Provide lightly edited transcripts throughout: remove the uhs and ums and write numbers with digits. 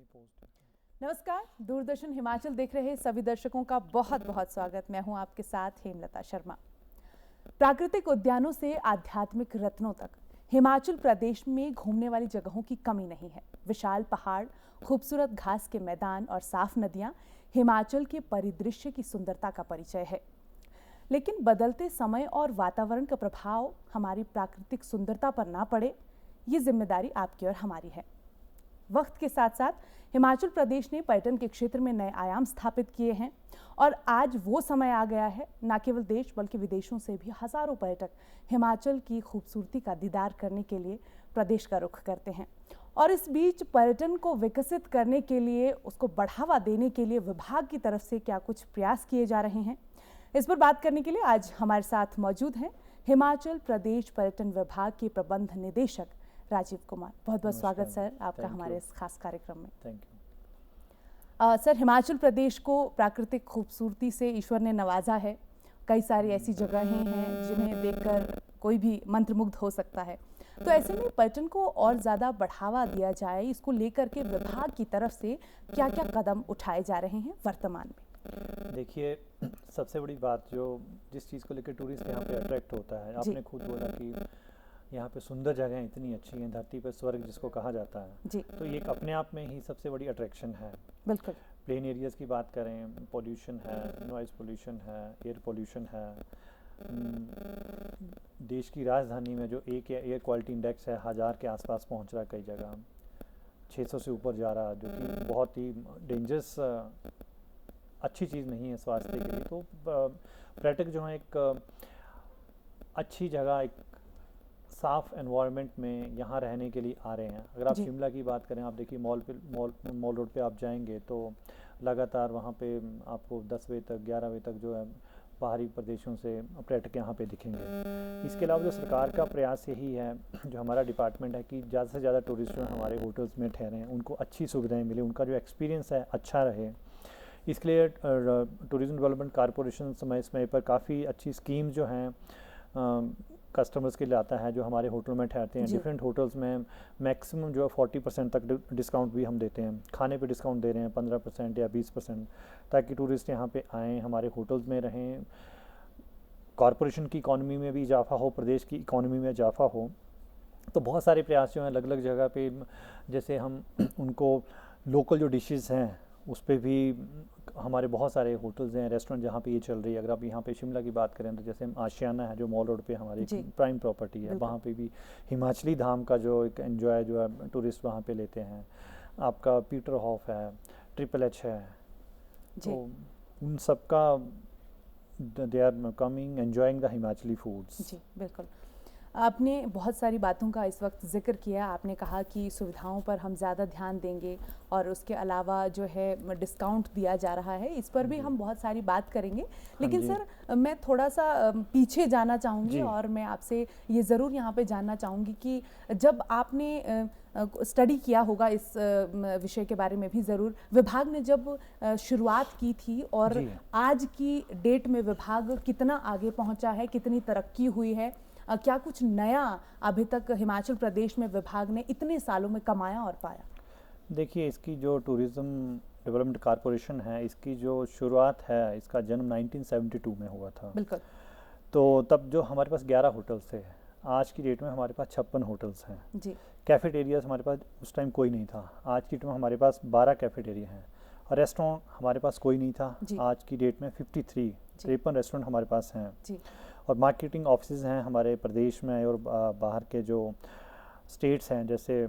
Post. नमस्कार, दूरदर्शन हिमाचल देख रहे सभी दर्शकों का बहुत बहुत स्वागत। मैं हूं आपके साथ हेमलता शर्मा। प्राकृतिक उद्यानों से आध्यात्मिक रत्नों तक हिमाचल प्रदेश में घूमने वाली जगहों की कमी नहीं है। विशाल पहाड़, खूबसूरत घास के मैदान और साफ नदियां हिमाचल के परिदृश्य की सुंदरता का परिचय है। लेकिन बदलते समय और वातावरण का प्रभाव हमारी प्राकृतिक सुंदरता पर ना पड़े, ये जिम्मेदारी आपकी और हमारी है। वक्त के साथ साथ हिमाचल प्रदेश ने पर्यटन के क्षेत्र में नए आयाम स्थापित किए हैं और आज वो समय आ गया है, न केवल देश बल्कि विदेशों से भी हजारों पर्यटक हिमाचल की खूबसूरती का दीदार करने के लिए प्रदेश का रुख करते हैं। और इस बीच पर्यटन को विकसित करने के लिए, उसको बढ़ावा देने के लिए विभाग की तरफ से क्या कुछ प्रयास किए जा रहे हैं, इस पर बात करने के लिए आज हमारे साथ मौजूद हैं हिमाचल प्रदेश पर्यटन विभाग के प्रबंध निदेशक राजीव कुमार। बहुत बहुत स्वागत सर आपका हमारे इस खास कार्यक्रम में। Thank you. Sir, Himachal Pradesh को प्राकृतिक खूबसूरती से ईश्वर ने नवाजा है। कई सारी ऐसी जगहें हैं जिन्हें देखकर कोई भी मंत्रमुग्ध हो सकता है। तो ऐसे में पर्यटन को और ज़्यादा बढ़ावा दिया जाए, इसको लेकर के विभाग की तरफ से क्या क्या कदम उठाए जा रहे हैं वर्तमान में? देखिए, सबसे बड़ी बात जो जिस चीज़ को लेकर टूरिस्ट यहाँ पे अट्रैक्ट होता है, आपने खुद बोला कि यहाँ पे सुंदर जगहें इतनी अच्छी हैं, धरती पर स्वर्ग जिसको कहा जाता है जी। तो ये अपने आप में ही सबसे बड़ी अट्रैक्शन है। बिल्कुल। प्लेन एरियाज़ की बात करें, पोल्यूशन है, नॉइज़ पोल्यूशन है, एयर पोल्यूशन है। देश की राजधानी में जो एयर क्वालिटी इंडेक्स है 1000 के आसपास पहुँच रहा है, कई जगह 600 से ऊपर जा रहा है, जो कि बहुत ही डेंजरस अच्छी चीज़ नहीं है स्वास्थ्य के लिए। तो पर्यटक जो है एक अच्छी जगह, एक साफ एनवायरनमेंट में यहाँ रहने के लिए आ रहे हैं। अगर आप शिमला की बात करें, आप देखिए मॉल रोड पे आप जाएंगे तो लगातार वहाँ पे आपको 10 बजे तक 11 बजे तक जो है बाहरी प्रदेशों से पर्यटक यहाँ पे दिखेंगे। इसके अलावा जो सरकार का प्रयास यही है, जो हमारा डिपार्टमेंट है, कि ज़्यादा से ज़्यादा टूरिस्ट जो हमारे होटल्स में ठहरें, उनको अच्छी सुविधाएँ मिले, उनका जो एक्सपीरियंस है अच्छा रहे। इसके लिए टूरिज़्म डेवलपमेंट कॉरपोरेशन समय समय पर काफ़ी अच्छी स्कीम जो हैं कस्टमर्स के लिए आता है, जो हमारे होटल में ठहरते हैं। डिफरेंट होटल्स में मैक्सिमम जो है 40% तक डिस्काउंट भी हम देते हैं। खाने पे डिस्काउंट दे रहे हैं 15% या 20%, ताकि टूरिस्ट यहाँ पे आएँ, हमारे होटल्स में रहें, कॉरपोरेशन की इकॉनमी में भी इजाफा हो, प्रदेश की इकॉनमी में इजाफा हो। तो बहुत सारे प्रयास जो हैं अलग अलग जगह पे, जैसे हम उनको लोकल जो डिशेज़ हैं उस पर भी हमारे बहुत सारे होटल्स हैं, रेस्टोरेंट जहाँ पे ये चल रही है। अगर आप यहाँ पे शिमला की बात करें तो जैसे आशियाना है जो मॉल रोड पे हमारी प्राइम प्रॉपर्टी है, वहाँ पे भी हिमाचली धाम का जो एक एंजॉय जो है टूरिस्ट वहाँ पे लेते हैं। आपका पीटर हॉफ है, ट्रिपल एच है, तो उन सब का they are coming enjoying the Himachali foods. जी बिल्कुल। आपने बहुत सारी बातों का इस वक्त जिक्र किया। आपने कहा कि सुविधाओं पर हम ज़्यादा ध्यान देंगे और उसके अलावा जो है डिस्काउंट दिया जा रहा है, इस पर भी हम बहुत सारी बात करेंगे। लेकिन सर, मैं थोड़ा सा पीछे जाना चाहूँगी और मैं आपसे ये ज़रूर यहाँ पे जानना चाहूँगी कि जब आपने स्टडी किया होगा इस विषय के बारे में भी ज़रूर, विभाग ने जब शुरुआत की थी और आज की डेट में विभाग कितना आगे पहुँचा है, कितनी तरक्की हुई है, क्या कुछ नया अभी तक हिमाचल प्रदेश में विभाग ने इतने सालों में कमाया और पाया? देखिए, इसकी जो टूरिज़्म डेवलपमेंट कॉरपोरेशन है, इसकी जो शुरुआत है, इसका जन्म 1972 में हुआ था। बिल्कुल। तो तब जो हमारे पास 11 होटल्स थे, आज की डेट में हमारे पास 56 होटल्स हैं। जी। कैफेटेरियाज हमारे पास उस टाइम कोई नहीं था। आज की डेट में हमारे पास 12 कैफेटेरिया हैं और रेस्टोरेंट हमारे पास कोई नहीं था। आज की डेट में 53 रेस्टोरेंट हमारे पास हैं। जी। और मार्केटिंग ऑफिस हैं हमारे प्रदेश में और बाहर के जो स्टेट्स हैं, जैसे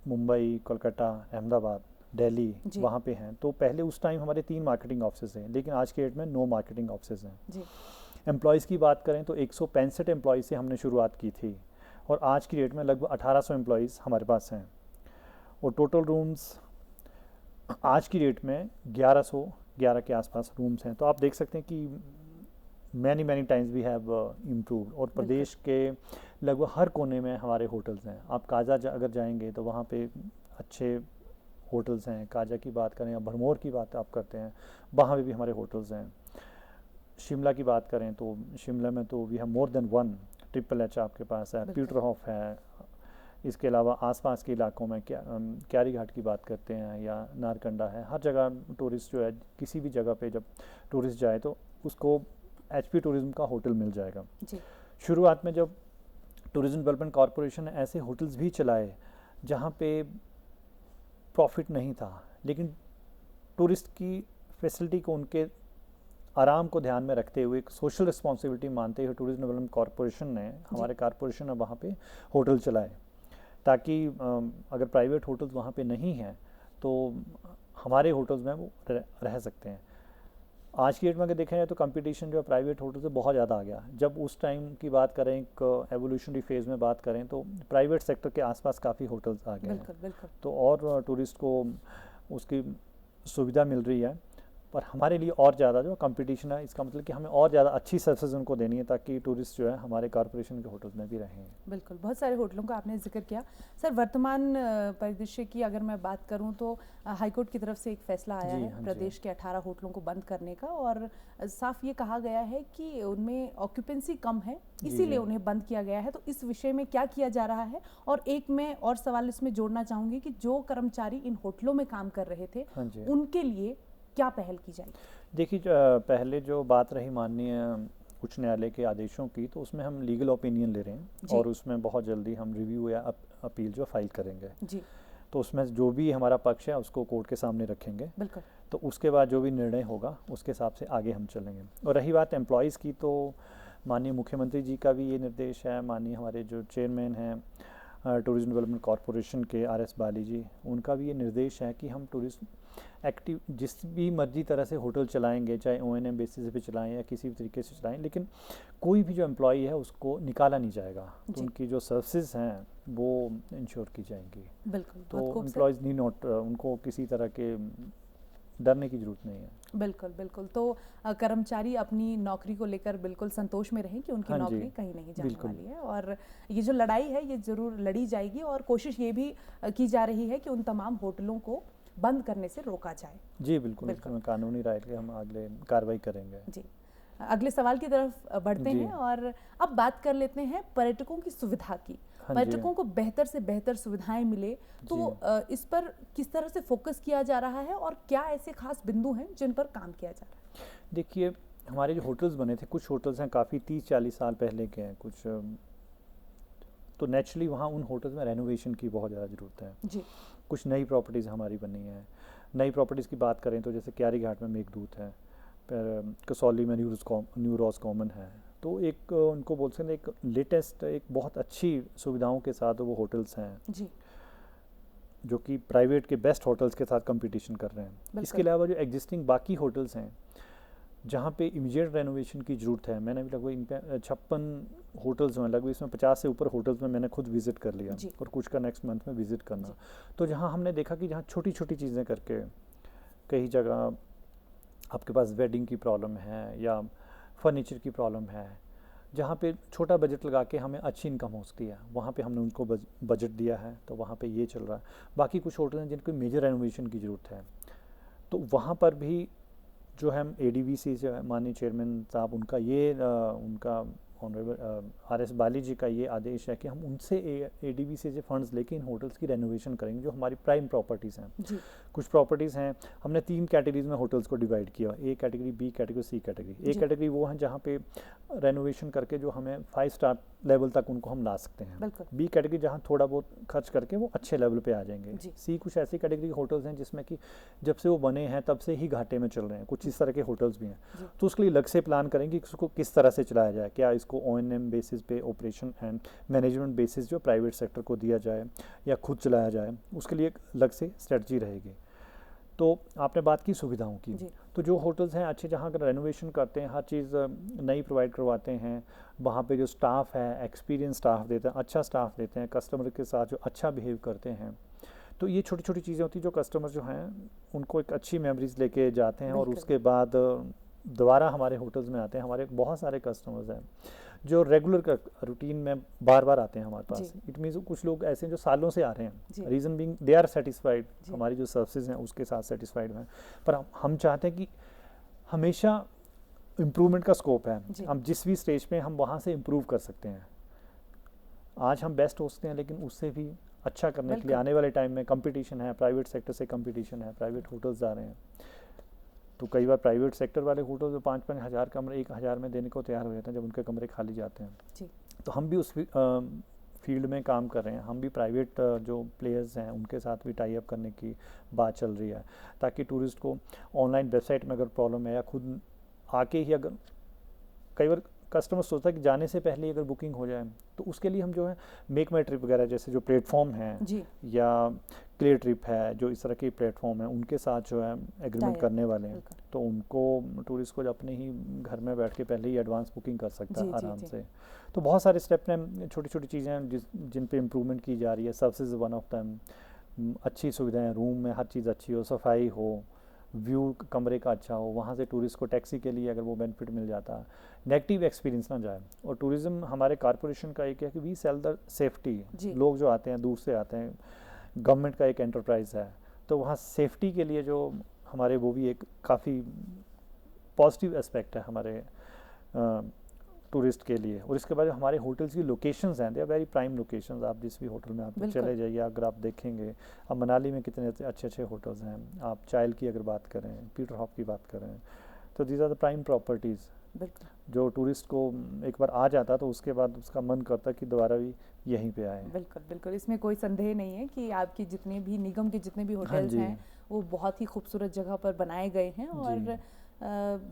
मुंबई, कोलकाता, अहमदाबाद, दिल्ली, वहाँ पे हैं। तो पहले उस टाइम हमारे 3 मार्केटिंग ऑफिस हैं, लेकिन आज के डेट में 9 मार्केटिंग ऑफिस हैं। एम्प्लॉयज़ की बात करें तो 165 एम्प्लॉयज़ से हमने शुरुआत की थी और आज की डेट में लगभग 1800 एम्प्लॉयज़ हमारे पास हैं। और टोटल रूम्स आज की डेट में 1111 के आसपास रूम्स हैं। तो आप देख सकते हैं कि many times we have improved. और प्रदेश के लगभग हर कोने में हमारे होटल्स हैं। आप काजा अगर जाएंगे तो वहाँ पे अच्छे होटल्स हैं। काजा की बात करें या भरमौर की बात आप करते हैं, वहाँ पे भी हमारे होटल्स हैं। शिमला की बात करें तो शिमला में तो we have more than 1। Triple H आपके पास है, पीटर हॉफ है, इसके अलावा आसपास के इलाकों में क्यारी घाट की बात करते हैं या नारकंडा है, हर जगह टूरिस्ट जो है किसी भी जगह पे जब टूरिस्ट जाए तो उसको HP टूरिज्म का होटल मिल जाएगा जी। शुरुआत में जब टूरिज्म डेवलपमेंट कॉरपोरेशन ने ऐसे होटल्स भी चलाए जहाँ पे प्रॉफिट नहीं था, लेकिन टूरिस्ट की फैसिलिटी को, उनके आराम को ध्यान में रखते हुए, एक सोशल रिस्पॉन्सिबिलिटी मानते हुए टूरिज्म डेवलपमेंट कॉरपोरेशन ने, हमारे कॉरपोरेशन ने वहाँ पे होटल चलाए, ताकि अगर प्राइवेट होटल्स वहाँ पे नहीं हैं तो हमारे होटल्स में वो रह सकते हैं। आज की डेट में अगर देखा जाए तो कंपटीशन जो है प्राइवेट होटल से बहुत ज़्यादा आ गया। जब उस टाइम की बात करें, एक एवोल्यूशनरी फेज़ में बात करें, तो प्राइवेट सेक्टर के आसपास काफ़ी होटल्स आ गए हैं। बिल्कुल बिल्कुल। तो और टूरिस्ट को उसकी सुविधा मिल रही है, पर हमारे लिए और ज़्यादा जो कंपटीशन है, इसका मतलब कि हमें और ज़्यादा अच्छी सर्विसेज उनको देनी है ताकि टूरिस्ट जो है हमारे कॉरपोरेशन के होटल्स में भी रहें। बिल्कुल, बहुत सारे होटलों का आपने जिक्र किया। सर, वर्तमान परिदृश्य की अगर मैं बात करूं तो हाईकोर्ट की तरफ से एक फैसला आया है प्रदेश के 18 होटलों को बंद करने का, और साफ ये कहा गया है कि उनमें ऑक्यूपेंसी कम है, इसीलिए उन्हें बंद किया गया है। तो इस विषय में क्या किया जा रहा है? और एक मैं और सवाल इसमें जोड़ना चाहूँगी कि जो कर्मचारी इन होटलों में काम कर रहे थे, उनके लिए क्या पहल की जाएगी? देखिए, पहले जो बात रही माननीय उच्च न्यायालय के आदेशों की, तो उसमें हम लीगल ओपिनियन ले रहे हैं और उसमें बहुत जल्दी हम रिव्यू या अपील जो फाइल करेंगे जी। तो उसमें जो भी हमारा पक्ष है उसको कोर्ट के सामने रखेंगे। बिल्कुल। तो उसके बाद जो भी निर्णय होगा उसके हिसाब से आगे हम चलेंगे। और रही बात एम्प्लॉयज़ की, तो माननीय मुख्यमंत्री जी का भी ये निर्देश है, माननीय हमारे जो चेयरमैन हैं टूरिज्म डेवलपमेंट कॉरपोरेशन के RS बाली जी, उनका भी ये निर्देश है कि हम टूरिज्म एक्टिव जिस भी मर्जी तरह से होटल चलाएंगे, चाहे ONM बेसिस पे चलाएं या किसी भी तरीके से चलाएं, लेकिन कोई भी जो एम्प्लॉई है उसको निकाला नहीं जाएगा। तो उनकी जो सर्विसेज हैं वो इंश्योर की जाएंगी। बिल्कुल। तो एम्प्लॉयज़ नी नॉट, उनको किसी तरह के डरने की जरूरत नहीं है। बिल्कुल बिल्कुल। तो कर्मचारी अपनी नौकरी को लेकर बिल्कुल संतोष में रहें कि उनकी नौकरी कहीं नहीं जाने वाली है, और ये जो लड़ाई है ये जरूर लड़ी जाएगी, और कोशिश ये भी की जा रही है कि उन तमाम होटलों को बंद करने से रोका जाए। जी बिल्कुल, बिल्कुल। कानूनी राय के हम अगले कार्रवाई करेंगे। जी, अगले सवाल की तरफ बढ़ते हैं और अब बात कर लेते हैं पर्यटकों की सुविधा की। पर्यटकों को बेहतर से बेहतर सुविधाएं मिले, तो इस पर किस तरह से फोकस किया जा रहा है और क्या ऐसे खास बिंदु हैं जिन पर काम किया जा रहा है? देखिए, हमारे जो होटल्स बने थे, कुछ होटल्स हैं काफ़ी 30-40 साल पहले के हैं, कुछ तो नेचुरली वहाँ उन होटल्स में रेनोवेशन की बहुत ज़्यादा ज़रूरत है जी। कुछ नई प्रॉपर्टीज़ हमारी बनी हैं। नई प्रॉपर्टीज़ की बात करें तो जैसे क्यारी घाट में मेघदूत है, फिर कसौली में न्यू रॉज कॉमन है। तो एक उनको बोलते हैं एक लेटेस्ट, एक बहुत अच्छी सुविधाओं के साथ वो होटल्स हैं जी, जो कि प्राइवेट के बेस्ट होटल्स के साथ कंपटीशन कर रहे हैं। इसके अलावा जो एग्जिस्टिंग बाकी होटल्स हैं जहाँ पे इमीडिएट रेनोवेशन की ज़रूरत है, मैंने भी लगभग इन पे 56 होटल्स हैं, लगभग इसमें 50 से ऊपर होटल्स में मैंने खुद विज़िट कर लिया और कुछ का नेक्स्ट मंथ में विज़िट करना। तो जहाँ हमने देखा कि जहाँ छोटी छोटी चीज़ें करके, कई जगह आपके पास वेडिंग की प्रॉब्लम है या फर्नीचर की प्रॉब्लम है, जहाँ पे छोटा बजट लगा के हमें अच्छी इनकम हो सकती है, वहाँ पे हमने उनको बजट दिया है, तो वहाँ पे ये चल रहा है। बाकी कुछ होटल हैं जिनको मेजर रेनोवेशन की ज़रूरत है, तो वहाँ पर भी जो हम ADVC से माननीय चेयरमैन साहब, उनका ये उनका ऑनरेबल RS बाली जी का ये आदेश है कि हम उनसे ADVC से फंड्स लेके इन होटल्स की रेनोवेशन करेंगे जो हमारी प्राइम प्रॉपर्टीज़ हैं जी। कुछ प्रॉपर्टीज़ हैं, हमने 3 कैटेगरीज में होटल्स को डिवाइड किया, A category, B category, C category. A category वो हैं जहाँ पे रेनोवेशन करके जो हमें 5 स्टार लेवल तक उनको हम ला सकते हैं। B कैटेगरी जहाँ थोड़ा बहुत खर्च करके वो अच्छे लेवल पे आ जाएंगे। C कुछ ऐसी कैटेगरी के होटल्स हैं जिसमें कि जब से वो बने हैं तब से ही घाटे में चल रहे हैं, कुछ इस तरह के होटल्स भी हैं। तो उसके लिए अलग से प्लान करेंगे कि उसको किस तरह से चलाया जाए, क्या इसको ONM बेसिस पे, ऑपरेशन एंड मैनेजमेंट बेसिस जो प्राइवेट सेक्टर को दिया जाए या खुद चलाया जाए, उसके लिए एक अलग से स्ट्रेटजी रहेगी। तो आपने बात की सुविधाओं की, तो जो होटल्स हैं अच्छे, जहाँ अगर रेनोवेशन करते हैं, हर चीज़ नई प्रोवाइड करवाते हैं, वहाँ पे जो स्टाफ है एक्सपीरियंस स्टाफ देते हैं, अच्छा स्टाफ देते हैं, कस्टमर के साथ जो अच्छा बिहेव करते हैं, तो ये छोटी छोटी चीज़ें होती हैं जो कस्टमर जो हैं उनको एक अच्छी मेमोरीज लेके जाते हैं और उसके बाद दोबारा हमारे होटल्स में आते हैं। हमारे बहुत सारे कस्टमर्स हैं जो रेगुलर का रूटीन में बार बार आते हैं हमारे पास। इट मीन्स कुछ लोग ऐसे हैं जो सालों से आ रहे हैं, reason being they are satisfied, हमारी जो सर्विसेज हैं उसके साथ सेटिस्फाइड हैं, पर हम चाहते हैं कि हमेशा इम्प्रूवमेंट का स्कोप है, हम जिस भी स्टेज पे हम वहाँ से इम्प्रूव कर सकते हैं। आज हम बेस्ट हो सकते हैं, लेकिन उससे भी अच्छा करने के लिए बिल्कुल। आने वाले टाइम में कंपटीशन है, प्राइवेट सेक्टर से कंपटीशन है, प्राइवेट होटल्स आ रहे हैं। तो कई बार प्राइवेट सेक्टर वाले होटल जो 5-5 हज़ार कमरे 1,000 में देने को तैयार हो जाते हैं जब उनके कमरे खाली जाते हैं। जी। तो हम भी उस फील्ड में काम कर रहे हैं। हम भी प्राइवेट जो प्लेयर्स हैं उनके साथ भी टाई अप करने की बात चल रही है, ताकि टूरिस्ट को ऑनलाइन वेबसाइट में अगर प्रॉब्लम है या खुद आके ही, अगर कई बार कस्टमर सोचता है कि जाने से पहले ही अगर बुकिंग हो जाए, तो उसके लिए हम जो है मेक माई ट्रिप वगैरह जैसे जो प्लेटफॉर्म हैं जी। या क्लियर ट्रिप है, जो इस तरह के प्लेटफॉर्म है, उनके साथ जो है एग्रीमेंट Tie-up, करने वाले हैं। बिल्कुल। तो उनको टूरिस्ट को अपने ही घर में बैठ के पहले ही एडवांस बुकिंग कर सकता जी, है जी, आराम जी। से। तो बहुत सारे स्टेप हैं, छोटी छोटी चीज़ें हैं जिन पे इम्प्रूवमेंट की जा रही है। Services one of them. अच्छी सुविधाएं, रूम में हर चीज़ अच्छी हो, सफाई हो, व्यू कमरे का अच्छा हो, वहाँ से टूरिस्ट को टैक्सी के लिए अगर वो बेनिफिट मिल जाता है, नेगेटिव एक्सपीरियंस ना जाए। और टूरिज़्म हमारे कॉरपोरेशन का एक है कि वी सेल द सेफ्टी। जी। लोग जो आते हैं दूर से आते हैं, गवर्नमेंट का एक एंटरप्राइज है, तो वहाँ सेफ्टी के लिए जो हमारे, वो भी एक काफ़ी पॉजिटिव एस्पेक्ट है हमारे टूरिस्ट के लिए। और इसके बाद हमारे होटल्स की लोकेशंस हैं, they are very prime locations. आप जिस भी होटल में आप बिल्कुल। चले जाइए, अगर आप देखेंगे, अब मनाली में कितने अच्छे अच्छे होटल्स हैं। आप चाइल की अगर बात करें, पीटर हॉफ की बात करें, तो these are the prime properties बिल्कुल। जो टूरिस्ट को एक बार आ जाता तो उसके बाद उसका मन करता कि दोबारा भी यहीं पे आए। बिल्कुल, बिल्कुल। इसमें कोई संदेह नहीं है कि आपके जितने भी निगम के जितने भी हाँ होटल्स जी। हैं, वो बहुत ही खूबसूरत जगह पर बनाए गए हैं। और जी,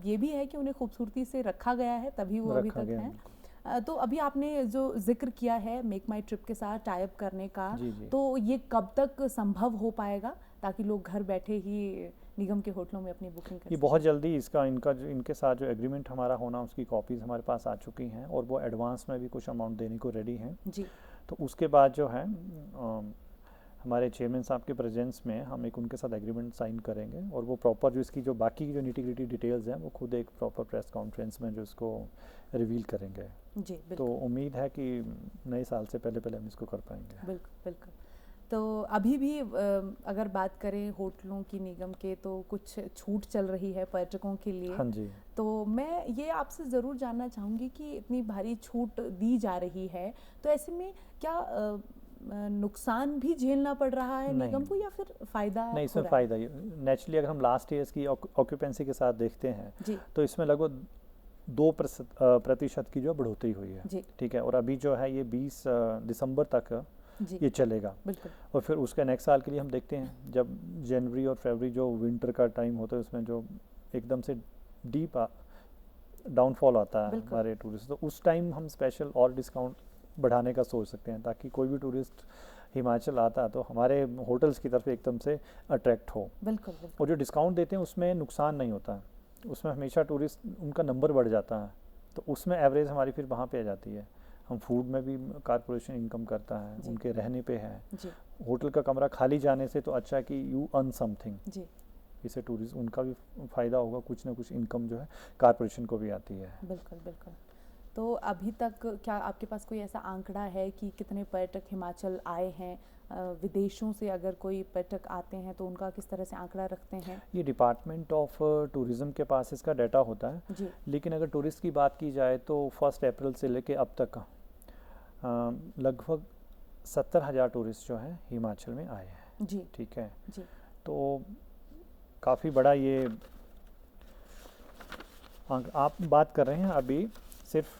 ये भी है कि उन्हें खूबसूरती से रखा गया है, तभी वो अभी रखा तक गया हैं। बिल्कुल। तो अभी आपने जो ज़िक्र किया है मेक माई ट्रिप के साथ टाई अप करने का, जी, जी। तो ये कब तक संभव हो पाएगा ताकि लोग घर बैठे ही निगम के होटलों में अपनी बुकिंग कर ये सकें? बहुत जल्दी इनके साथ जो एग्रीमेंट हमारा होना, उसकी कॉपीज़ हमारे पास आ चुकी हैं, और वो एडवांस में भी कुछ अमाउंट देने को रेडी हैं। जी। तो उसके बाद जो है हमारे चेयरमैन साहब के प्रेजेंस में हम एक उनके साथ एग्रीमेंट साइन करेंगे, और वो प्रॉपर जो इसकी जो बाकी की जो निटी-ग्रिटी डिटेल्स हैं, वो खुद एक प्रॉपर प्रेस कॉन्फ्रेंस में जो इसको रिवील करेंगे। जी, तो बिल्कुल। उम्मीद है कि नए साल से पहले पहले हम इसको कर पाएंगे। बिल्कुल, बिल्कुल। तो अभी भी अगर बात करें होटलों की निगम के, तो कुछ छूट चल रही है पर्यटकों के लिए। हाँ जी। तो मैं ये आपसे ज़रूर जानना चाहूँगी कि इतनी भारी छूट दी जा रही है, तो ऐसे में क्या नुकसान भी झेलना पड़ रहा है नहीं, निगम को, या फिर फ़ायदा नहीं, हो इसमें रहा है? फ़ायदा ही नेचुरली। अगर हम लास्ट ईयर्स की ऑक्यूपेंसी के साथ देखते हैं, जी। तो इसमें लगभग 2% की जो बढ़ोतरी हुई है। जी। ठीक है, और अभी जो है ये 20 दिसंबर तक जी, ये चलेगा। बिल्कुल। और फिर उसके नेक्स्ट साल के लिए हम देखते हैं, जब जनवरी और फरवरी जो विंटर का टाइम होता है, उसमें जो एकदम से डीप डाउनफॉल आता है बिल्कुल। हमारे टूरिस्ट, तो उस टाइम हम स्पेशल और डिस्काउंट बढ़ाने का सोच सकते हैं, ताकि कोई भी टूरिस्ट हिमाचल आता तो हमारे होटल्स की तरफ एकदम से अट्रैक्ट हो। बिल्कुल, बिल्कुल। और जो डिस्काउंट देते हैं उसमें नुकसान नहीं होता, उसमें हमेशा टूरिस्ट उनका नंबर बढ़ जाता है, तो उसमें एवरेज हमारी फिर वहाँ पे आ जाती है। हम फूड में भी कॉरपोरेशन इनकम करता है, जी। उनके रहने पे है। जी, होटल का कमरा खाली जाने से तो अच्छा है कि यू अर्न समथिंग। जी। इससे टूरिस्ट उनका भी फ़ायदा होगा, कुछ ना कुछ इनकम जो है कॉरपोरेशन को भी आती है। बिल्कुल, बिल्कुल। तो अभी तक क्या आपके पास कोई ऐसा आंकड़ा है कि कितने पर्यटक हिमाचल आए हैं? विदेशों से अगर कोई पर्यटक आते हैं तो उनका किस तरह से आंकड़ा रखते हैं? ये डिपार्टमेंट ऑफ टूरिज़्म के पास इसका डाटा होता है। जी। लेकिन अगर टूरिस्ट की बात की जाए तो 1 अप्रैल से लेके अब तक लगभग 70,000 टूरिस्ट जो हैं हिमाचल में आए हैं। जी। ठीक है, जी। तो काफ़ी बड़ा ये आप बात कर रहे हैं अभी सिर्फ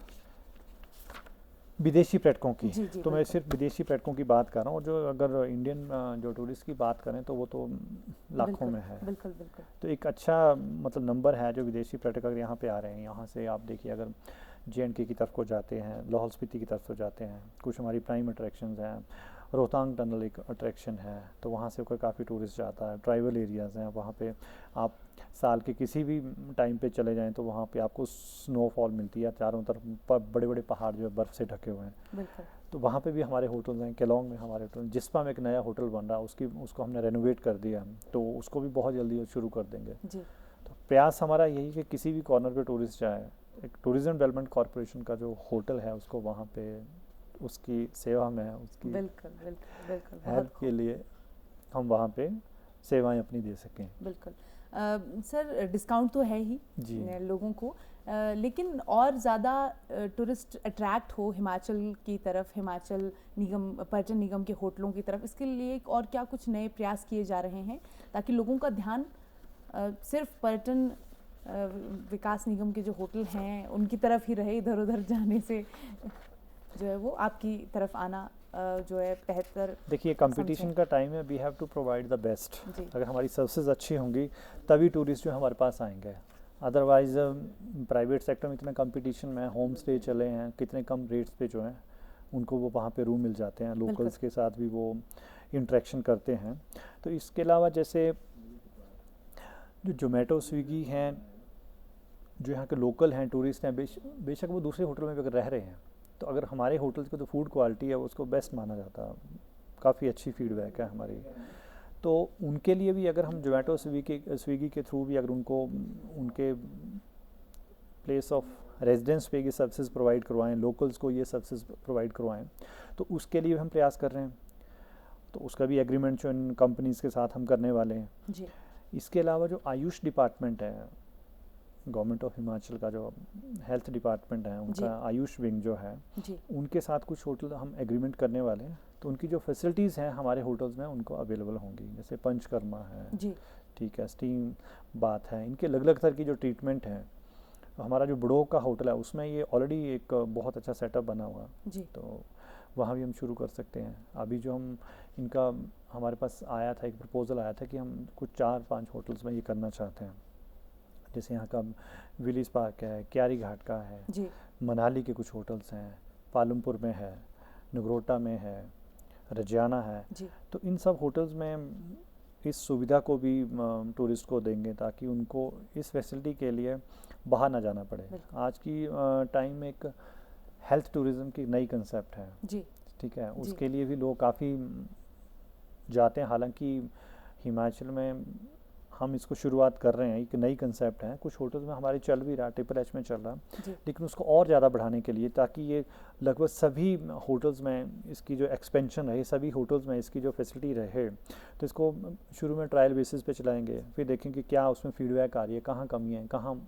विदेशी पर्यटकों की। जी, जी, तो मैं बिल्कुल। सिर्फ विदेशी पर्यटकों की बात कर रहा हूँ, जो अगर इंडियन जो टूरिस्ट की बात करें तो वो तो लाखों बिल्कुल, में है। बिल्कुल, बिल्कुल। तो एक अच्छा मतलब नंबर है जो विदेशी पर्यटक अगर यहाँ पे आ रहे हैं। यहाँ से आप देखिए, अगर JNK की तरफ को जाते हैं, लाहौल स्पीति की तरफ को जाते हैं, कुछ हमारी प्राइम अट्रैक्शंस हैं। रोहतांग टनल एक अट्रैक्शन है, तो वहाँ से होकर काफ़ी टूरिस्ट जाता है। ट्राइबल एरियाज़ हैं, वहाँ पे आप साल के किसी भी टाइम पे चले जाएं तो वहाँ पे आपको स्नोफॉल मिलती है, चारों तरफ बड़े बड़े पहाड़ जो है बर्फ़ से ढके हुए हैं। बिल्कुल। तो वहाँ पे भी हमारे होटल्स हैं। केलोंग में हमारे होटल, जिस्पा में एक नया होटल बन रहा है, उसको हमने रेनोवेट कर दिया, तो उसको भी बहुत जल्दी शुरू कर देंगे। जी। तो प्रयास हमारा यही कि किसी भी कॉर्नर पे टूरिस्ट जाए, एक टूरिज्म डेवलपमेंट कॉरपोरेशन का जो होटल है उसको वहाँ पे उसकी सेवा में, उसकी बिल्कुल, बिल्कुल, बिल्कुल। बहुत हेल्प के लिए हम वहाँ पे सेवाएं अपनी दे सकें। बिल्कुल। सर, डिस्काउंट तो है ही जी। लोगों को, लेकिन और ज़्यादा टूरिस्ट अट्रैक्ट हो हिमाचल की तरफ, हिमाचल निगम, पर्यटन निगम के होटलों की तरफ, इसके लिए और क्या कुछ नए प्रयास किए जा रहे हैं ताकि लोगों का ध्यान सिर्फ पर्यटन विकास निगम के जो होटल हैं उनकी तरफ ही रहे, इधर उधर जाने से जो है वो आपकी तरफ आना जो है बेहतर। देखिए, कंपटीशन का टाइम है, we have to provide the best. जी। अगर हमारी सर्विसेज अच्छी होंगी तभी टूरिस्ट जो हमारे पास आएंगे, अदरवाइज प्राइवेट सेक्टर में इतना कंपटीशन में, होम स्टे चले हैं कितने कम रेट्स पे जो हैं उनको वो वहाँ पे रूम मिल जाते हैं, लोकल्स के साथ भी वो इंटरेक्शन करते हैं। तो इसके अलावा जैसे जो जोमेटो स्विगी हैं, जो यहाँ के लोकल हैं, टूरिस्ट हैं, बेशक वो दूसरे होटल में भी अगर रह रहे हैं तो अगर हमारे होटल्स की तो फूड क्वालिटी है उसको बेस्ट माना जाता है, काफ़ी अच्छी फीडबैक है हमारी। तो उनके लिए भी अगर हम जोमेटो स्विगी के थ्रू भी अगर उनको उनके प्लेस ऑफ रेजिडेंस पे ये सर्विसेज प्रोवाइड करवाएं, लोकल्स को ये सर्विसेज प्रोवाइड करवाएं, तो उसके लिए हम प्रयास कर रहे हैं। तो उसका भी एग्रीमेंट जो इन कंपनीज़ के साथ हम करने वाले हैं जी। इसके अलावा जो आयुष डिपार्टमेंट है गवर्नमेंट ऑफ हिमाचल का, जो हेल्थ डिपार्टमेंट है उनका आयुष विंग जो है जी। उनके साथ कुछ होटल हम एग्रीमेंट करने वाले हैं। तो उनकी जो फैसिलिटीज़ हैं हमारे होटल्स में उनको अवेलेबल होंगी, जैसे पंचकर्मा है जी। ठीक है, स्टीम बाथ है, इनके अलग अलग तरह की जो ट्रीटमेंट है। हमारा जो बड़ोग का होटल है उसमें ये ऑलरेडी एक बहुत अच्छा सेटअप बना हुआ जी। तो वहाँ भी हम शुरू कर सकते हैं। अभी जो हम इनका हमारे पास आया था, एक प्रपोज़ल आया था कि हम कुछ 4-5 होटल्स में ये करना चाहते हैं, जैसे यहाँ का विलीज पार्क है, क्यारी घाट का है जी। मनाली के कुछ होटल्स हैं, पालमपुर में है, नगरोटा में है, रजियाना है। जी। तो इन सब होटल्स में इस सुविधा को भी टूरिस्ट को देंगे ताकि उनको इस फैसिलिटी के लिए बाहर ना जाना पड़े। आज की टाइम में एक हेल्थ टूरिज़्म की नई कंसेप्ट है जी। ठीक है, उसके लिए भी लोग काफ़ी जाते हैं। हालांकि हिमाचल में हम इसको शुरुआत कर रहे हैं, एक नई कंसेप्ट है, कुछ होटल्स में हमारे चल भी रहा, ट्रिपल एच में चल रहा, लेकिन उसको और ज़्यादा बढ़ाने के लिए ताकि ये लगभग सभी होटल्स में इसकी जो एक्सपेंशन रहे, सभी होटल्स में इसकी जो फैसिलिटी रहे, तो इसको शुरू में ट्रायल बेसिस पे चलाएंगे, फिर देखेंगे क्या उसमें फीडबैक आ रही है, कहाँ कमी है, कहाँ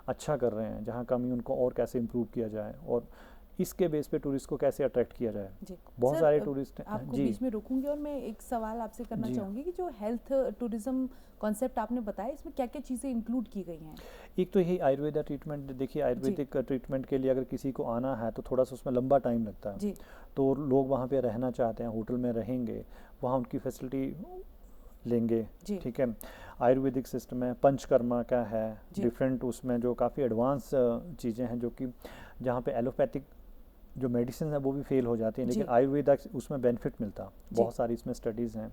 अच्छा कर रहे हैं, जहाँ कमी उनको और कैसे इम्प्रूव किया जाए और इसके बेस पे टूरिस्ट को कैसे अट्रैक्ट किया जाए। जी। बहुत सारे टूरिस्ट हैं। आपको बीच में रोकूंगी और मैं एक सवाल आपसे करना चाहूँगी कि जो हेल्थ टूरिज्म कॉन्सेप्ट आपने बताया इसमें क्या क्या चीज़ें इंक्लूड की गई हैं? एक तो यही आयुर्वेदा ट्रीटमेंट। देखिए, आयुर्वेदिक ट्रीटमेंट के लिए अगर किसी को आना है तो थोड़ा सा उसमें लंबा टाइम लगता है जी। तो लोग वहाँ पे रहना चाहते हैं, होटल में रहेंगे, वहाँ उनकी फैसिलिटी लेंगे ठीक है। आयुर्वेदिक सिस्टम है, पंचकर्मा का है, डिफरेंट उसमें जो काफ़ी एडवांस चीज़ें हैं, जो कि जहाँ पे एलोपैथिक जो मेडिसिन है वो भी फेल हो जाती हैं, लेकिन आयुर्वेदा उसमें बेनिफिट मिलता, बहुत सारी इसमें स्टडीज़ हैं।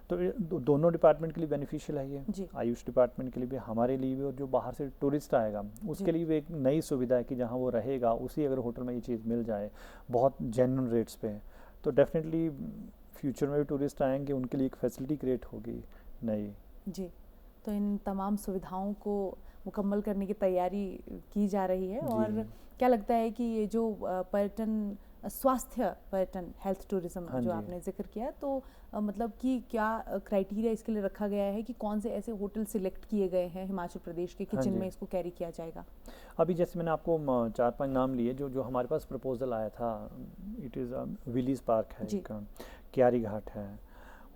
तो दोनों डिपार्टमेंट के लिए बेनिफिशियल है ये, आयुष डिपार्टमेंट के लिए भी, हमारे लिए भी, और जो बाहर से टूरिस्ट आएगा उसके लिए भी एक नई सुविधा है कि जहाँ वो रहेगा उसी अगर होटल में ये चीज़ मिल जाए बहुत जेन्युइन रेट्स पे, तो डेफिनेटली फ्यूचर में भी टूरिस्ट आएंगे, उनके लिए एक फैसिलिटी क्रिएट होगी नई। जी। तो इन तमाम सुविधाओं को मुकम्मल करने की तैयारी की जा रही है। और क्या लगता है कि ये जो पर्यटन, स्वास्थ्य पर्यटन, हेल्थ टूरिज्म जो आपने जिक्र किया, तो मतलब कि क्या क्राइटेरिया इसके लिए रखा गया है कि कौन से ऐसे होटल सिलेक्ट किए गए हैं हिमाचल प्रदेश के कि जिनमें इसको कैरी किया जाएगा? अभी जैसे मैंने आपको 4-5 नाम लिए, जो हमारे पास प्रपोजल आया था, इट इज़ विलीज पार्क है, क्यारी घाट है,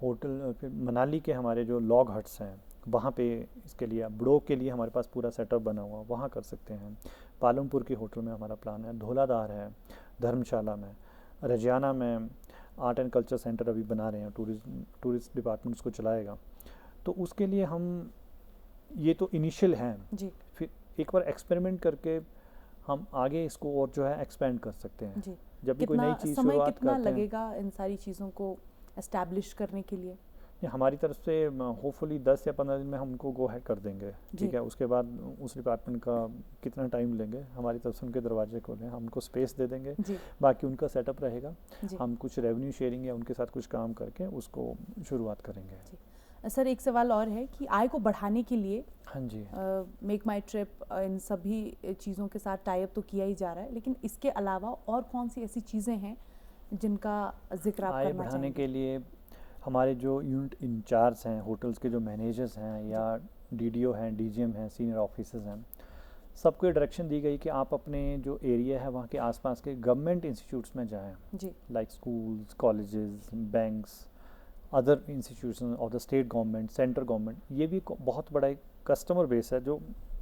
होटल फिर मनाली के हमारे जो लॉग हट्स हैं वहाँ पे इसके लिए, बड़ोग के लिए हमारे पास पूरा सेटअप बना हुआ, वहाँ कर सकते हैं। पालमपुर के होटल में हमारा प्लान है, धौलाधार है, धर्मशाला में, रजियाना में आर्ट एंड कल्चर सेंटर अभी बना रहे हैं, टूरिस्ट डिपार्टमेंट उसको चलाएगा। तो उसके लिए हम, ये तो इनिशियल हैं जी। फिर एक बार एक्सपेरिमेंट करके हम आगे इसको और जो है एक्सपेंड कर सकते हैं जी। जब भी कोई नई चीज़ शुरुआत करते हैं। कितना लगेगा इन सारी चीज़ों को एस्टैब्लिश करने के लिए? हमारी तरफ से होपफुली 10 या 15 दिन में हम उनको गो हेड कर देंगे ठीक है। उसके बाद उस डिपार्टमेंट का कितना टाइम लेंगे, हमारी तरफ से उनके दरवाजे खोलें, हम उनको स्पेस दे देंगे, बाकी उनका सेटअप रहेगा, हम कुछ रेवेन्यू शेयरिंग या उनके साथ कुछ काम करके उसको शुरुआत करेंगे। सर, एक सवाल और है कि आय को बढ़ाने के लिए, हाँ जी, मेक माई ट्रिप इन सभी चीज़ों के साथ टाई अप तो किया ही जा रहा है, लेकिन इसके अलावा और कौन सी ऐसी चीज़ें हैं जिनका जिक्र आप करना चाहेंगे? आय बढ़ाने के लिए हमारे जो यूनिट इंचार्ज हैं, होटल्स के जो मैनेजर्स हैं या डीडीओ हैं, डीजीएम हैं, सीनियर ऑफिसर्स हैं, सबको ये डायरेक्शन दी गई कि आप अपने जो एरिया है वहाँ के आसपास के गवर्नमेंट इंस्टीट्यूट्स में जाएं, जी like schools, colleges, banks, other institution of the state government, central government. ये भी बहुत बड़ा एक कस्टमर बेस है जो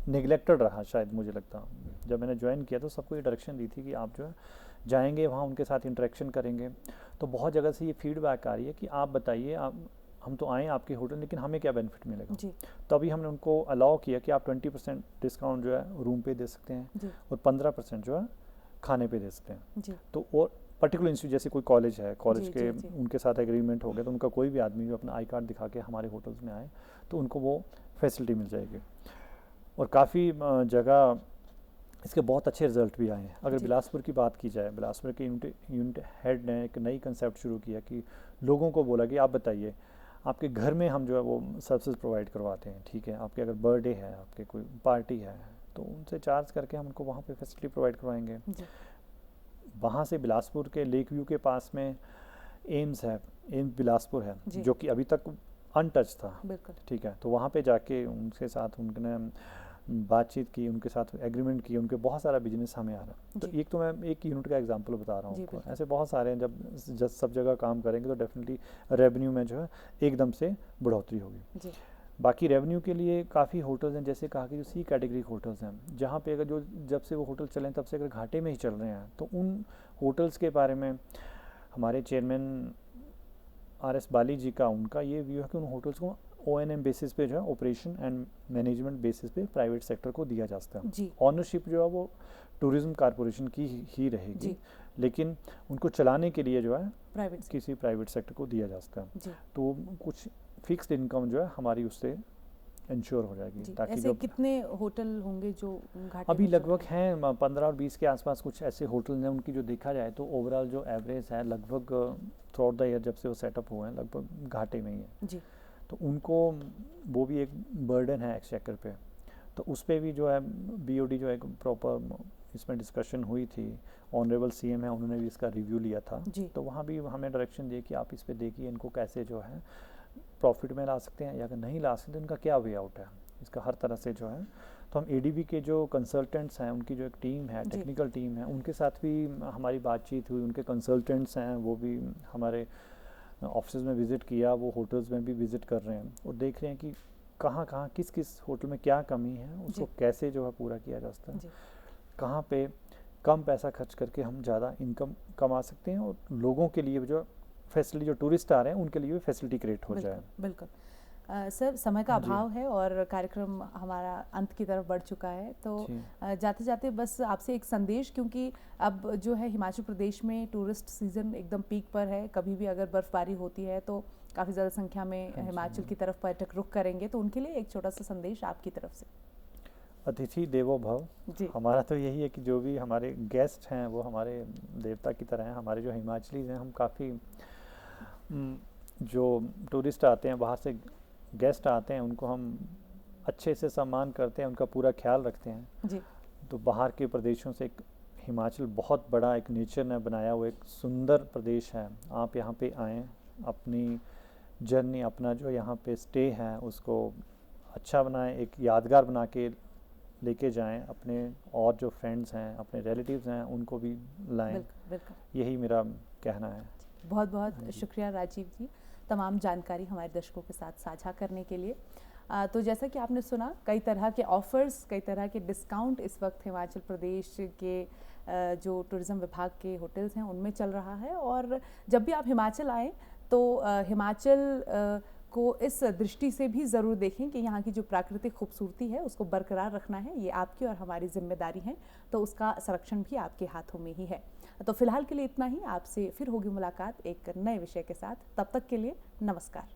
निगलेक्टेड रहा शायद, मुझे लगता। जब मैंने ज्वाइन किया तो सबको ये डायरेक्शन दी थी कि आप जो है जाएंगे वहाँ, उनके साथ इंटरेक्शन करेंगे। तो बहुत जगह से ये फीडबैक आ रही है कि आप बताइए, आप हम तो आएँ आपके होटल, लेकिन हमें क्या बेनिफिट मिलेगा। जी तो अभी हमने उनको अलाउ किया कि आप 20% डिस्काउंट जो है रूम पे दे सकते हैं जी और 15% जो है खाने पे दे सकते हैं। जी तो और पर्टिकुलर इंस्टीट्यूट जैसे कोई कॉलेज है, कॉलेज जी, के जी, जी। उनके साथ एग्रीमेंट हो गया, तो उनका कोई भी आदमी जो अपना आई कार्ड दिखा के हमारे होटल्स में आए तो उनको वो फैसिलिटी मिल जाएगी। और काफ़ी जगह इसके बहुत अच्छे रिजल्ट भी आए हैं। अगर जी। बिलासपुर की बात की जाए, बिलासपुर के यूनिट हेड ने एक नई कंसेप्ट शुरू किया कि लोगों को बोला कि आप बताइए, आपके घर में हम जो है वो सर्विसेज प्रोवाइड करवाते हैं, ठीक है, आपके अगर बर्थडे है, आपके कोई पार्टी है, तो उनसे चार्ज करके हम उनको वहाँ पे फैसिलिटी प्रोवाइड करवाएंगे। जी वहाँ से बिलासपुर के लेक व्यू के पास में एम्स है, एम्स बिलासपुर है, जी। जो कि अभी तक अनटच था, बिल्कुल ठीक है। तो वहाँ पे जाके उनके साथ उनने बातचीत की, उनके साथ एग्रीमेंट की, उनके बहुत सारा बिजनेस हमें आ रहा। तो जी। एक तो मैं एक यूनिट का एग्जांपल बता रहा हूँ जी, आपको, बिल्कुल। ऐसे बहुत सारे हैं। जब सब जगह काम करेंगे तो डेफिनेटली रेवेन्यू में जो है एकदम से बढ़ोतरी होगी। जी बाकी रेवेन्यू के लिए काफ़ी होटल्स हैं, जैसे कहा कि जो सी कैटेगरी होटल्स हैं, जहाँ पे अगर जो जब से वो होटल चलें तब से अगर घाटे में ही चल रहे हैं, तो उन होटल्स के बारे में हमारे चेयरमैन आर.एस. बाली जी का उनका ये व्यू है कि उन होटल्स को O&M बेसिस पे जो है, ऑपरेशन एंड मैनेजमेंट बेसिस पे प्राइवेट सेक्टर को दिया जा सकता है। जी ऑनरशिप जो है वो टूरिज्म कॉरपोरेशन की ही रहेगी, जी लेकिन उनको चलाने के लिए जो है प्राइवेट किसी प्राइवेट सेक्टर को दिया जा सकता है। जी तो कुछ फिक्स्ड इनकम जो है हमारी उससे इंश्योर हो जाएगी, जी। ताकि ऐसे जो कितने होटल होंगे जो घाटे अभी में चल लगभग रहे हैं 15 और 20 के आसपास कुछ ऐसे होटल हैं, उनकी जो देखा जाए तो ओवरऑल जो एवरेज है लगभग थ्रू आउट द ईयर जब से वो सेटअप हुए हैं लगभग घाटे में ही है। जी तो उनको वो भी एक बर्डन है एक्सचेकर पे। तो उस पे भी जो है BOD जो एक प्रॉपर इसमें डिस्कशन हुई थी, ऑनरेबल CM है, उन्होंने भी इसका रिव्यू लिया था। जी तो वहाँ भी हमें डायरेक्शन दिए कि आप इस पे देखिए इनको कैसे जो है प्रॉफिट में ला सकते हैं, या अगर नहीं ला सकते इनका क्या वे आउट है, इसका हर तरह से जो है। तो हम ADB के जो कंसल्टेंट्स हैं, उनकी जो एक टीम है, जी। टेक्निकल टीम है, उनके साथ भी हमारी बातचीत हुई। उनके कंसल्टेंट्स हैं, वो भी हमारे ऑफिस में विज़िट किया, वो होटल्स में भी विज़िट कर रहे हैं और देख रहे हैं कि कहाँ कहाँ किस किस होटल में क्या कमी है, उसको जी। कैसे जो है पूरा किया जा सकता है, जी कहाँ पे कम पैसा खर्च करके हम ज़्यादा इनकम कमा सकते हैं और लोगों के लिए जो फैसिलिटी, जो टूरिस्ट आ रहे हैं उनके लिए भी फैसिलिटी क्रिएट हो जाए। बिल्कुल बिल्कुल। सर समय का जी। अभाव है और कार्यक्रम हमारा अंत की तरफ बढ़ चुका है, तो जी। जाते जाते बस आपसे एक संदेश, क्योंकि अब जो है हिमाचल प्रदेश में टूरिस्ट सीज़न एकदम पीक पर है, कभी भी अगर बर्फ़बारी होती है तो काफ़ी ज़्यादा संख्या में हाँ जी। हिमाचल की तरफ पर्यटक रुख करेंगे, तो उनके लिए एक छोटा सा संदेश आपकी तरफ से। अतिथि देवो भव। जी हमारा तो यही है कि जो भी हमारे गेस्ट हैं वो हमारे देवता की तरह हैं। हमारे जो हिमाचलीज हैं, हम काफ़ी जो टूरिस्ट आते हैं, बाहर से गेस्ट आते हैं, उनको हम अच्छे से सम्मान करते हैं, उनका पूरा ख्याल रखते हैं। जी तो बाहर के प्रदेशों से एक हिमाचल बहुत बड़ा एक नेचर ने बनाया हुआ एक सुंदर प्रदेश है। आप यहाँ पे आएँ, अपनी जर्नी, अपना जो यहाँ पे स्टे है उसको अच्छा बनाएं, एक यादगार बना के लेके जाएं। अपने और जो फ्रेंड्स हैं, अपने रिलेटिव्स हैं, उनको भी लाएं। बिल्कुल बिल्कुल। यही मेरा कहना है। बहुत बहुत हाँ जी। शुक्रिया राजीव जी, तमाम जानकारी हमारे दर्शकों के साथ साझा करने के लिए। तो जैसा कि आपने सुना, कई तरह के ऑफ़र्स, कई तरह के डिस्काउंट इस वक्त हिमाचल प्रदेश के जो टूरिज़्म विभाग के होटल्स हैं उनमें चल रहा है। और जब भी आप हिमाचल आएँ तो हिमाचल को इस दृष्टि से भी ज़रूर देखें कि यहाँ की जो प्राकृतिक खूबसूरती है उसको बरकरार रखना है, ये आपकी और हमारी जिम्मेदारी है, तो उसका संरक्षण भी आपके हाथों में ही है। तो फिलहाल के लिए इतना ही, आपसे फिर होगी मुलाकात एक नए विषय के साथ। तब तक के लिए नमस्कार।